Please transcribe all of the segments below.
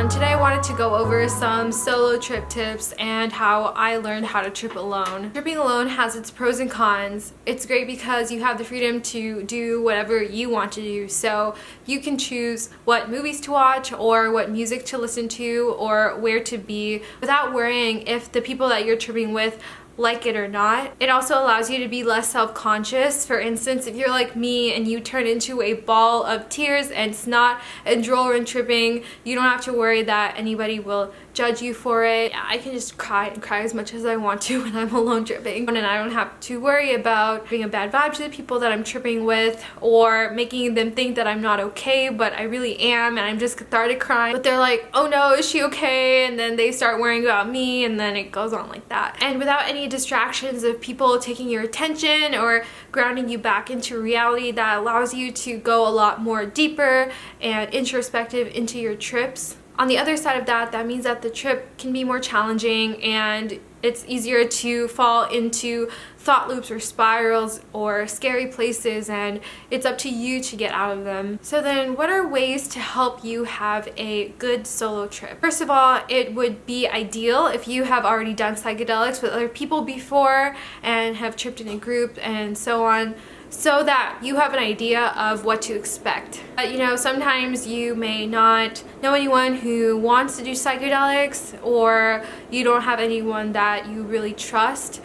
everyone. Today I wanted to go over some solo trip tips and how I learned how to trip alone. Tripping alone has its pros and cons. It's great because you have the freedom to do whatever you want to do. So you can choose what movies to watch or what music to listen to or where to be without worrying if the people that you're tripping with like it or not. It also allows you to be less self-conscious. For instance, if you're like me and you turn into a ball of tears and snot and drool when tripping, you don't have to worry that anybody will judge you for it. I can just cry and cry as much as I want to when I'm alone tripping, and I don't have to worry about being a bad vibe to the people that I'm tripping with or making them think that I'm not okay, but I really am, and I'm just cathartic crying. But they're like, oh no, is she okay? And then they start worrying about me, and then it goes on like that. And without any distractions of people taking your attention or grounding you back into reality, that allows you to go a lot more deeper and introspective into your trips. On the other side of that, that means that the trip can be more challenging and it's easier to fall into thought loops or spirals or scary places, and it's up to you to get out of them. So then, what are ways to help you have a good solo trip? First of all, it would be ideal if you have already done psychedelics with other people before and have tripped in a group and so on, so that you have an idea of what to expect. But you know, sometimes you may not know anyone who wants to do psychedelics, or you don't have anyone that you really trust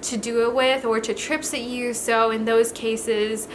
to do it with or to tripsit you. So in those cases,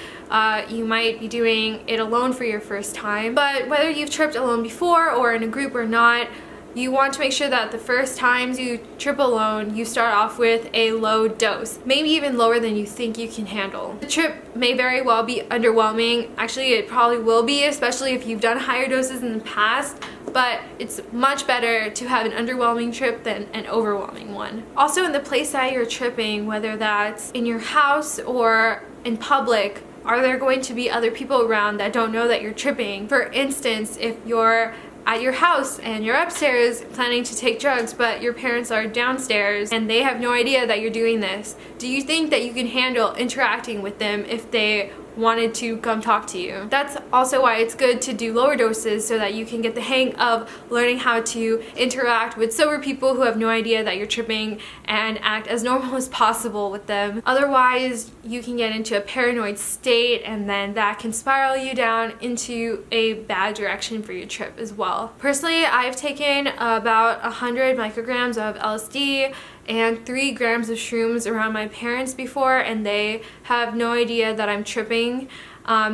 you might be doing it alone for your first time. But whether you've tripped alone before or in a group or not, you want to make sure that the first times you trip alone, you start off with a low dose, maybe even lower than you think you can handle. The trip may very well be underwhelming. Actually, it probably will be, especially if you've done higher doses in the past, but it's much better to have an underwhelming trip than an overwhelming one. Also, in the place that you're tripping, whether that's in your house or in public, are there going to be other people around that don't know that you're tripping? For instance, if you're at your house and you're upstairs planning to take drugs, but your parents are downstairs and they have no idea that you're doing this, do you think that you can handle interacting with them if they wanted to come talk to you? That's also why it's good to do lower doses, so that you can get the hang of learning how to interact with sober people who have no idea that you're tripping and act as normal as possible with them. Otherwise, you can get into a paranoid state, and then that can spiral you down into a bad direction for your trip as well. Personally, I've taken about 100 micrograms of LSD and 3 grams of shrooms around my parents before, and they have no idea that I'm tripping.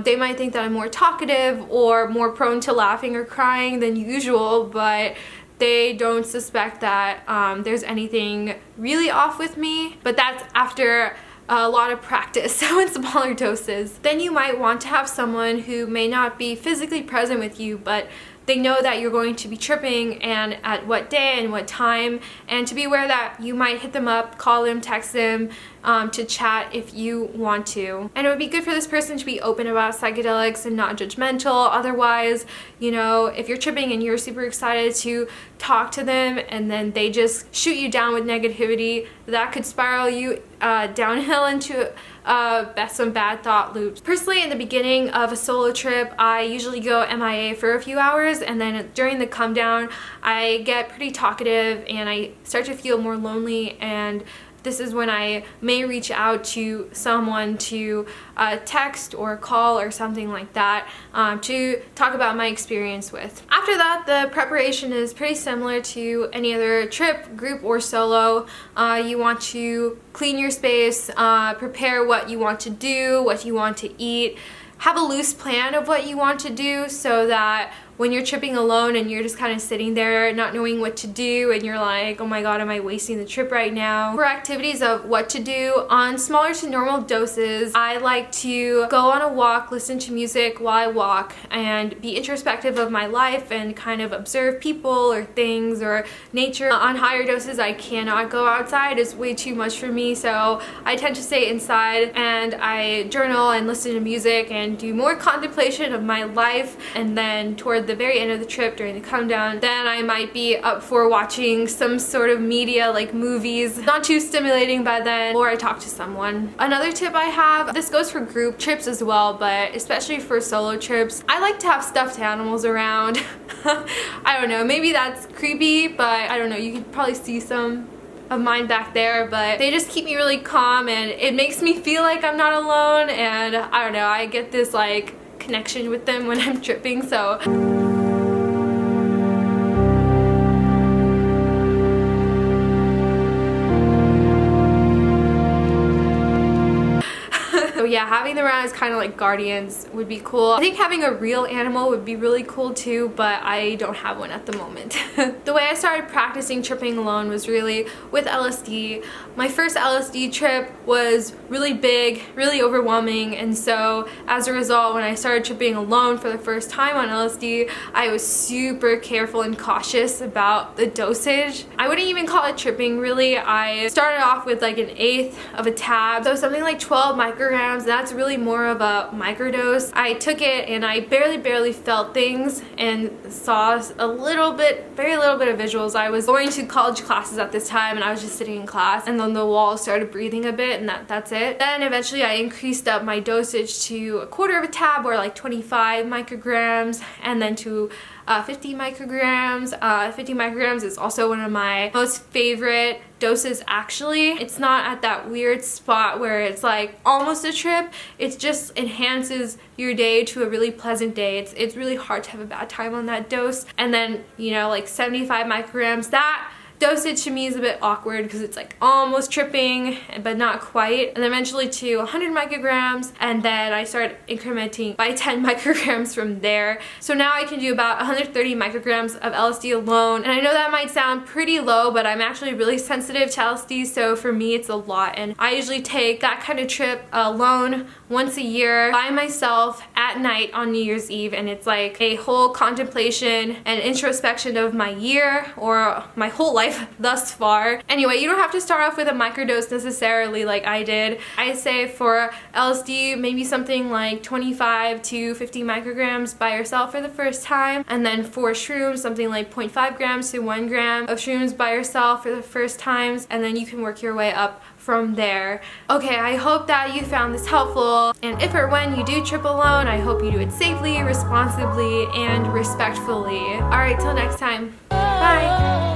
They might think that I'm more talkative or more prone to laughing or crying than usual, but they don't suspect that there's anything really off with me. But that's after a lot of practice, so in smaller doses. Then you might want to have someone who may not be physically present with you, but they know that you're going to be tripping and at what day and what time, and to be aware that you might hit them up, call them, text them to chat if you want to. And it would be good for this person to be open about psychedelics and not judgmental. Otherwise, you know, if you're tripping and you're super excited to talk to them and then they just shoot you down with negativity, that could spiral you downhill into some bad thought loops. Personally, in the beginning of a solo trip, I usually go MIA for a few hours, and then during the come down, I get pretty talkative and I start to feel more lonely, and this is when I may reach out to someone to text or call or something like that to talk about my experience with. After that, the preparation is pretty similar to any other trip, group or solo. You want to clean your space, prepare what you want to do, what you want to eat, have a loose plan of what you want to do, so that when you're tripping alone and you're just kind of sitting there not knowing what to do and you're like, oh my god, am I wasting the trip right now? For activities of what to do on smaller to normal doses, I like to go on a walk, listen to music while I walk, and be introspective of my life and kind of observe people or things or nature. On higher doses, I cannot go outside. It's way too much for me, so I tend to stay inside and I journal and listen to music and do more contemplation of my life. And then toward at the very end of the trip during the come down, then I might be up for watching some sort of media like movies. Not too stimulating by then, or I talk to someone. Another tip I have, this goes for group trips as well, but especially for solo trips, I like to have stuffed animals around. I don't know, maybe that's creepy, but I don't know, you can probably see some of mine back there, but they just keep me really calm and it makes me feel like I'm not alone, and I don't know, I get this like connection with them when I'm tripping, so. So yeah, having them around as kind of like guardians would be cool. I think having a real animal would be really cool too, but I don't have one at the moment. The way I started practicing tripping alone was really with LSD. My first LSD trip was really big, really overwhelming, and so as a result, when I started tripping alone for the first time on LSD, I was super careful and cautious about the dosage. I wouldn't even call it tripping really. I started off with like 1/8 of a tab, so something like 12 micrograms. That's really more of a microdose. I took it and I barely felt things and saw a little bit, very little bit of visuals. I was going to college classes at this time and I was just sitting in class, and then the walls started breathing a bit, and that's it. Then eventually I increased up my dosage to 1/4 of a tab, or like 25 micrograms, and then to 50 micrograms. 50 micrograms is also one of my most favorite doses actually. It's not at that weird spot where it's like almost a trip. It just enhances your day to a really pleasant day. It's really hard to have a bad time on that dose. And then, you know, like 75 micrograms, that dosage to me is a bit awkward because it's like almost tripping but not quite, and then eventually to 100 micrograms, and then I started incrementing by 10 micrograms from there. So now I can do about 130 micrograms of LSD alone, and I know that might sound pretty low, but I'm actually really sensitive to LSD, so for me it's a lot, and I usually take that kind of trip alone once a year by myself at night on New Year's Eve, and it's like a whole contemplation and introspection of my year or my whole life thus far. Anyway, you don't have to start off with a microdose necessarily like I did. I say for LSD maybe something like 25 to 50 micrograms by yourself for the first time, and then for shrooms something like 0.5 grams to 1 gram of shrooms by yourself for the first times, and then you can work your way up from there. Okay, I hope that you found this helpful, and if or when you do trip alone, I hope you do it safely, responsibly, and respectfully. Alright, till next time. Bye!